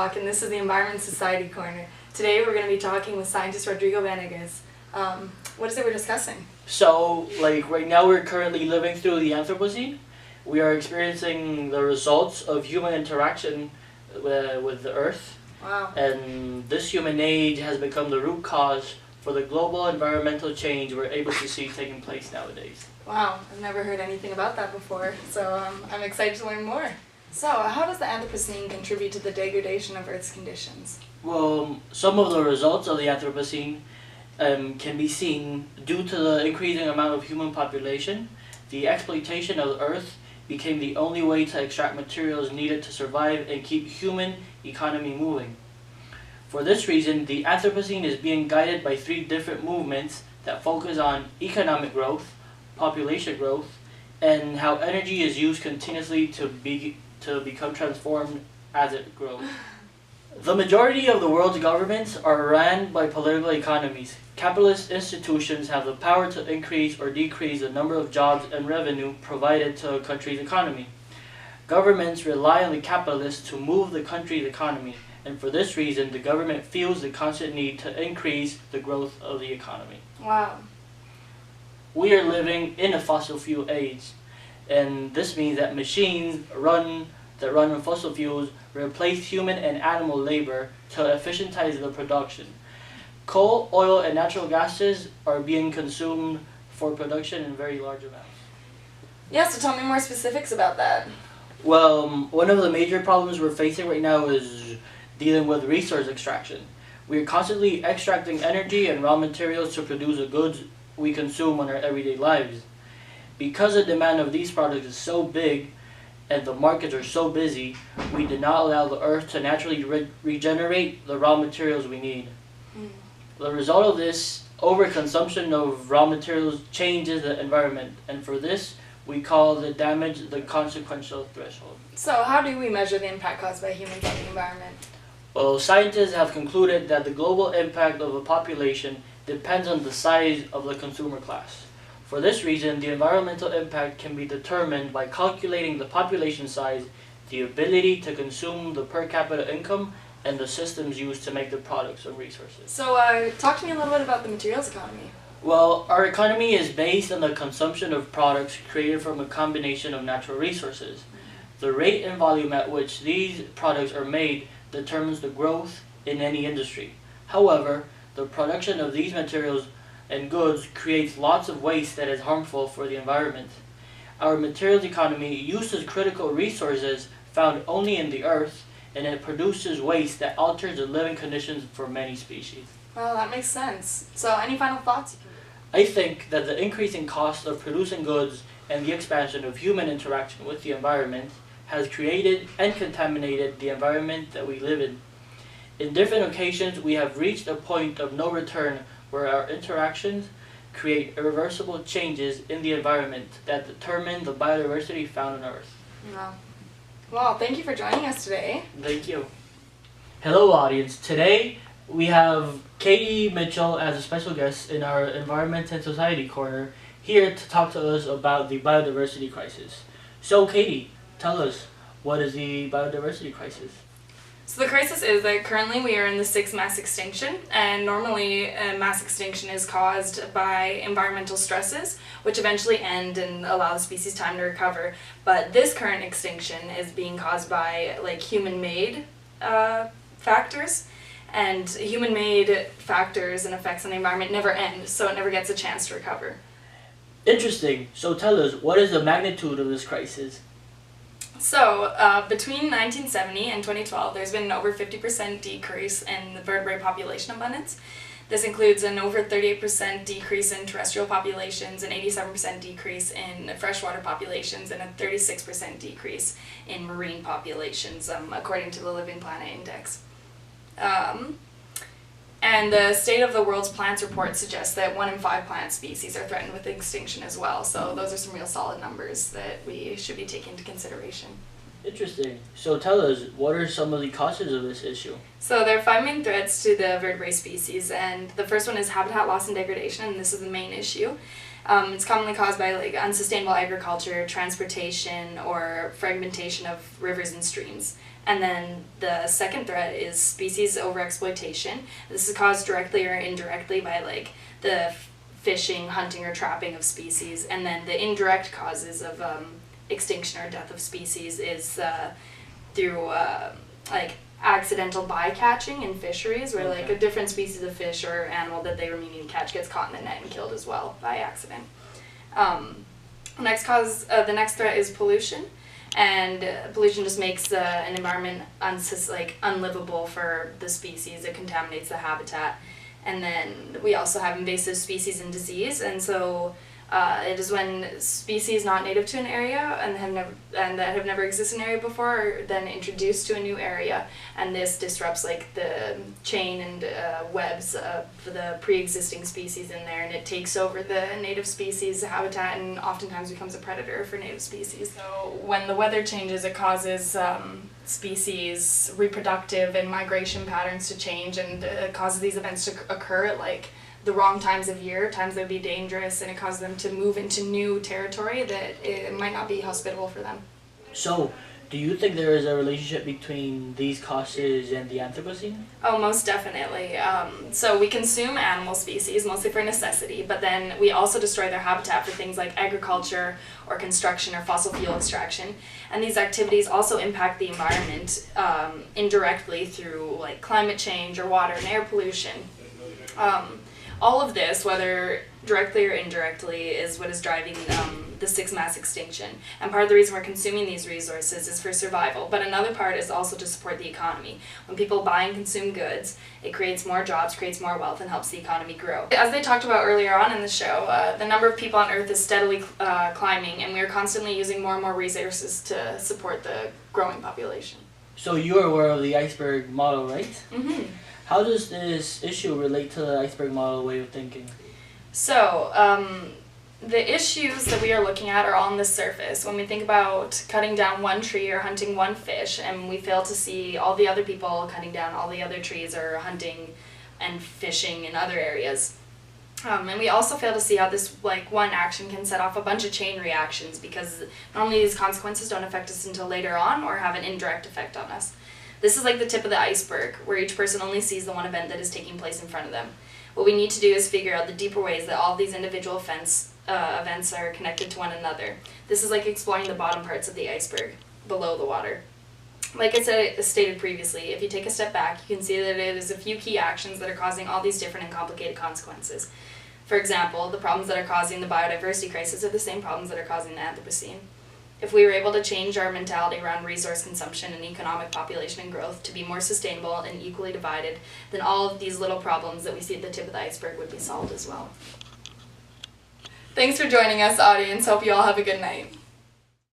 Talk, and this is the Environment Society Corner. Today we're going to be talking with scientist Rodrigo Venegas. What is it we're discussing? So, right now we're currently living through the Anthropocene. We are experiencing the results of human interaction with the Earth. Wow. And this human age has become the root cause for the global environmental change we're able to see taking place nowadays. Wow, I've never heard anything about that before, so I'm excited to learn more. So, how does the Anthropocene contribute to the degradation of Earth's conditions? Well, some of the results of the Anthropocene can be seen due to the increasing amount of human population. The exploitation of the Earth became the only way to extract materials needed to survive and keep human economy moving. For this reason, the Anthropocene is being guided by three different movements that focus on economic growth, population growth, and how energy is used continuously to become transformed as it grows. The majority of the world's governments are ran by political economies. Capitalist institutions have the power to increase or decrease the number of jobs and revenue provided to a country's economy. Governments rely on the capitalists to move the country's economy, and for this reason, the government feels the constant need to increase the growth of the economy. Wow. We are living in a fossil fuel age, and this means that machines that run on fossil fuels replace human and animal labor to efficientize the production. Coal, oil, and natural gases are being consumed for production in very large amounts. Yeah, so tell me more specifics about that. Well, one of the major problems we're facing right now is dealing with resource extraction. We are constantly extracting energy and raw materials to produce the goods we consume in our everyday lives. Because the demand of these products is so big and the markets are so busy, we do not allow the Earth to naturally regenerate the raw materials we need. The result of this overconsumption of raw materials changes the environment, and for this, we call the damage the consequential threshold. So how do we measure the impact caused by humans on the environment? Well, scientists have concluded that the global impact of a population depends on the size of the consumer class. For this reason, the environmental impact can be determined by calculating the population size, the ability to consume the per capita income, and the systems used to make the products and resources. So talk to me a little bit about the materials economy. Well, our economy is based on the consumption of products created from a combination of natural resources. The rate and volume at which these products are made determines the growth in any industry. However, the production of these materials and goods creates lots of waste that is harmful for the environment. Our materials economy uses critical resources found only in the earth, and it produces waste that alters the living conditions for many species. Well, that makes sense. So any final thoughts? I think that the increasing cost of producing goods and the expansion of human interaction with the environment has created and contaminated the environment that we live in. In different occasions, we have reached a point of no return where our interactions create irreversible changes in the environment that determine the biodiversity found on Earth. Wow. Well, thank you for joining us today. Thank you. Hello, audience. Today, we have Katie Mitchell as a special guest in our Environment and Society Corner here to talk to us about the biodiversity crisis. So, Katie, tell us, what is the biodiversity crisis? So the crisis is that currently we are in the sixth mass extinction, and normally a mass extinction is caused by environmental stresses, which eventually end and allow the species time to recover. But this current extinction is being caused by human-made factors, and human-made factors and effects on the environment never end, so it never gets a chance to recover. Interesting. So tell us, what is the magnitude of this crisis? So, between 1970 and 2012, there's been an over 50% decrease in the vertebrate population abundance. This includes an over 38% decrease in terrestrial populations, an 87% decrease in freshwater populations, and a 36% decrease in marine populations, according to the Living Planet Index. And the State of the World's Plants report suggests that 1 in 5 plant species are threatened with extinction as well. So those are some real solid numbers that we should be taking into consideration. Interesting. So tell us, what are some of the causes of this issue? So there are 5 main threats to the vertebrate species, and the first one is habitat loss and degradation, and this is the main issue. It's commonly caused by unsustainable agriculture, transportation, or fragmentation of rivers and streams. And then the second threat is species overexploitation. This is caused directly or indirectly by like the fishing, hunting, or trapping of species. And then the indirect causes of extinction or death of species is through like accidental bycatching in fisheries, where like a different species of fish or animal that they were meaning to catch gets caught in the net and killed as well by accident. The next threat is pollution. And pollution just makes an environment unlivable for the species. It contaminates the habitat. And then we also have invasive species and disease. And so it is when species not native to an area and that have never existed in an area before are then introduced to a new area, and this disrupts like the chain and webs of the pre-existing species in there, and it takes over the native species habitat and oftentimes becomes a predator for native species. So when the weather changes, it causes species reproductive and migration patterns to change, and it causes these events to occur at like the wrong times of year, times that would be dangerous, and it causes them to move into new territory that it might not be hospitable for them. So, do you think there is a relationship between these causes and the Anthropocene? Oh, most definitely. So we consume animal species, mostly for necessity, but then we also destroy their habitat for things like agriculture or construction or fossil fuel extraction. And these activities also impact the environment indirectly through like climate change or water and air pollution. All of this, whether directly or indirectly, is what is driving the sixth mass extinction. And part of the reason we're consuming these resources is for survival, but another part is also to support the economy. When people buy and consume goods, it creates more jobs, creates more wealth, and helps the economy grow. As they talked about earlier on in the show, the number of people on Earth is steadily climbing, and we are constantly using more and more resources to support the growing population. So you're aware of the iceberg model, right? Mm-hmm. How does this issue relate to the iceberg model way of thinking? So, the issues that we are looking at are on the surface. When we think about cutting down one tree or hunting one fish, and we fail to see all the other people cutting down all the other trees or hunting and fishing in other areas. And we also fail to see how this one action can set off a bunch of chain reactions, because normally these consequences don't affect us until later on or have an indirect effect on us. This is like the tip of the iceberg, where each person only sees the one event that is taking place in front of them. What we need to do is figure out the deeper ways that all of these individual events are connected to one another. This is like exploring the bottom parts of the iceberg, below the water. Like I stated previously, if you take a step back, you can see that it is a few key actions that are causing all these different and complicated consequences. For example, the problems that are causing the biodiversity crisis are the same problems that are causing the Anthropocene. If we were able to change our mentality around resource consumption and economic population and growth to be more sustainable and equally divided, then all of these little problems that we see at the tip of the iceberg would be solved as well. Thanks for joining us, audience. Hope you all have a good night.